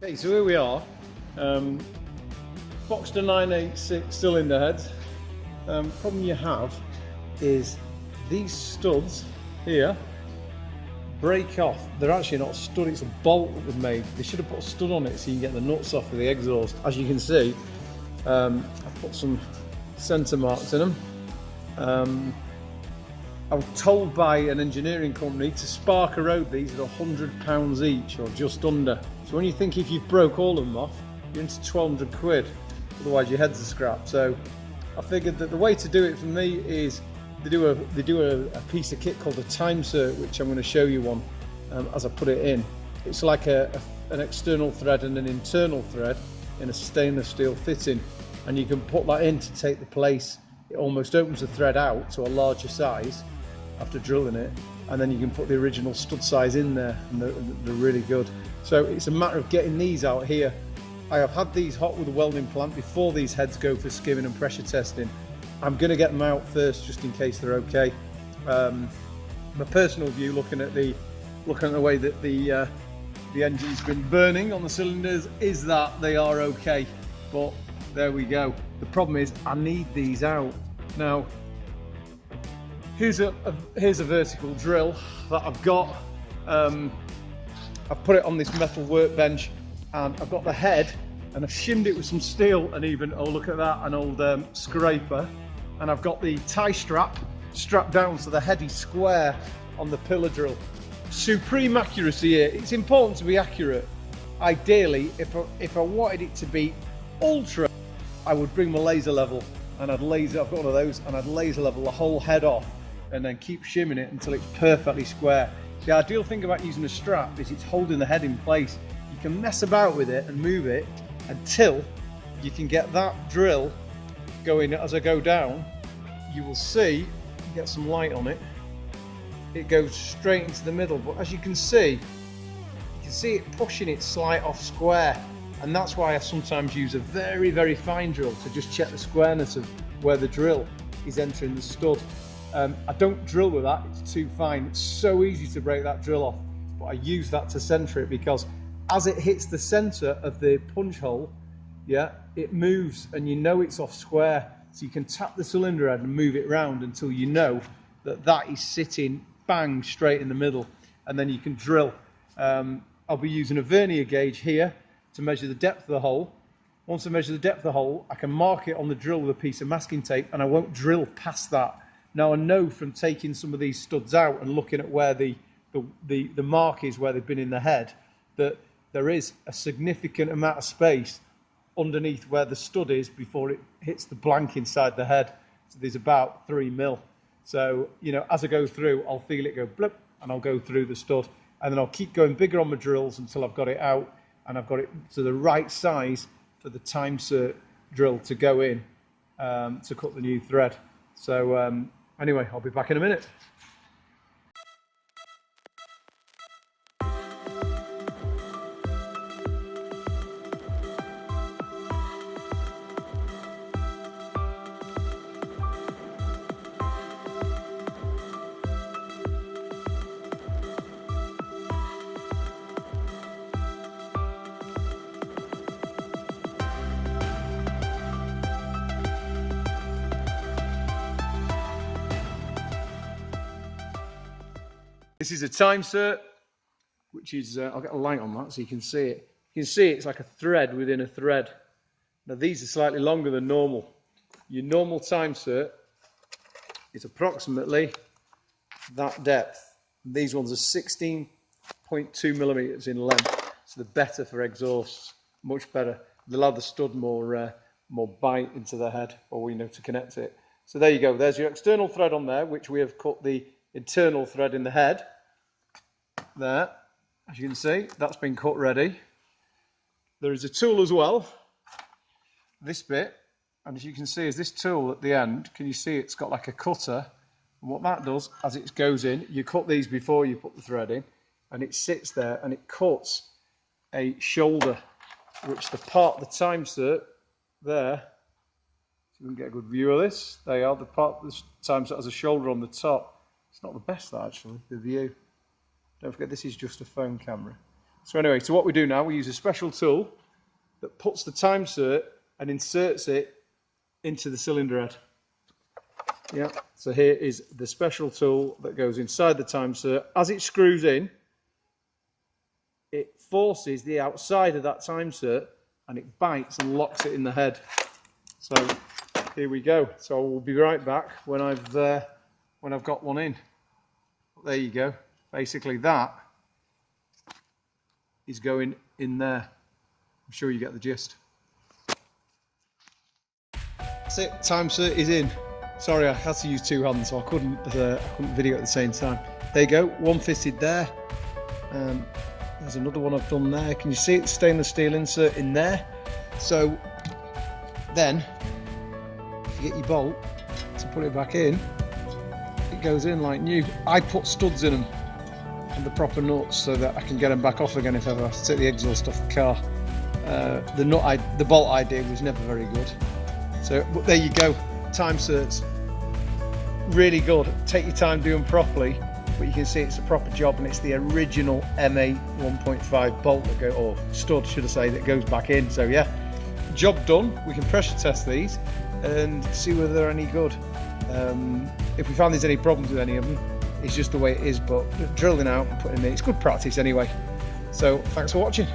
Okay, so here we are. Um, Boxster 986 cylinder heads. Problem you have is these studs here break off. They're actually not a stud, it's a bolt that was made. They should have put a stud on it so you can get the nuts off of the exhaust. As you can see, I've put some centre marks in them. I was told by an engineering company to spark erode these at £100 each or just under. So when you think if you've broke all of them off, you're into 1200 quid, otherwise your head's a scrap. So I figured that the way to do it for me is they do a piece of kit called a Timesert, which I'm going to show you one as I put it in. It's like an external thread and an internal thread in a stainless steel fitting, and you can put that in to take the place. It almost opens the thread out to a larger size after drilling it, and then you can put the original stud size in there, and they're really good. So it's a matter of getting these out here. I have had these hot with a welding plant before these heads go for skimming and pressure testing. I'm going to get them out first just in case they're okay. My personal view, looking at the way that the engine's been burning on the cylinders, is that they are okay. But there we go. The problem is I need these out now. Here's a vertical drill that I've got. I've put it on this metal workbench, and I've got the head, and I've shimmed it with some steel, and even, oh look at that, an old scraper. And I've got the tie strap strapped down so the head is square on the pillar drill. Supreme accuracy here. It's important to be accurate. Ideally, if I wanted it to be ultra, I would bring my laser level, and I've got one of those, and I'd laser level the whole head off and then keep shimming it until it's perfectly square. The ideal thing about using a strap is it's holding the head in place. You can mess about with it and move it until you can get that drill going. As I go down, you will see, get some light on it, it goes straight into the middle, but as you can see it pushing it slight off square, and that's why I sometimes use a very, very fine drill to just check the squareness of where the drill is entering the stud. I don't drill with that, it's too fine. It's so easy to break that drill off, but I use that to center it, because as it hits the center of the punch hole, yeah, it moves, and you know it's off square, so you can tap the cylinder head and move it around until you know that is sitting bang straight in the middle, and then you can drill. I'll be using a vernier gauge here to measure the depth of the hole. Once I measure the depth of the hole, I can mark it on the drill with a piece of masking tape, and I won't drill past that. Now I know from taking some of these studs out and looking at where the mark is where they've been in the head, that there is a significant amount of space underneath where the stud is before it hits the blank inside the head. So there's about 3 mil. So, you know, as I go through, I'll feel it go blip, and I'll go through the stud, and then I'll keep going bigger on my drills until I've got it out and I've got it to the right size for the Timesert drill to go in to cut the new thread. So anyway, I'll be back in a minute. This is a Timesert, which is, I'll get a light on that so you can see it. You can see it's like a thread within a thread. Now these are slightly longer than normal. Your normal Timesert is approximately that depth. These ones are 16.2 millimeters in length, so they're better for exhausts, much better. They allow the stud more bite into the head, or to connect it. So there you go. There's your external thread on there, which we have cut the internal thread in the head. There, as you can see, that's been cut ready. There is a tool as well, this bit, and as you can see, is this tool at the end. Can you see it's got like a cutter? And what that does, as it goes in, you cut these before you put the thread in, and it sits there and it cuts a shoulder, which the Timesert there, so we can get a good view of this. They are the part of the Timesert has a shoulder on the top. It's not the best, that actually, the view. Don't forget, this is just a phone camera. So anyway, so what we do now, we use a special tool that puts the time cert and inserts it into the cylinder head. Yeah, so here is the special tool that goes inside the time cert. As it screws in, it forces the outside of that time cert and it bites and locks it in the head. So here we go. So we'll be right back when I've got one in. There you go. Basically that is going in there. I'm sure you get the gist. That's it. Time cert is in. Sorry, I had to use two hands, so I couldn't video at the same time. There you go. One fitted there. There's another one I've done there. Can you see it? Stainless steel insert in there. So then, if you get your bolt to put it back in, it goes in like new. I put studs in them and the proper nuts so that I can get them back off again if ever I have to take the exhaust off the car. The bolt idea was never very good. So, but there you go. Time certs, really good. Take your time doing properly, but you can see it's a proper job, and it's the original MA 1.5 bolt that or stud, should I say, that goes back in. So yeah, job done. We can pressure test these and see whether they're any good. If we find there's any problems with any of them, it's just the way it is. But drilling out and putting in, it's good practice anyway. So thanks for watching.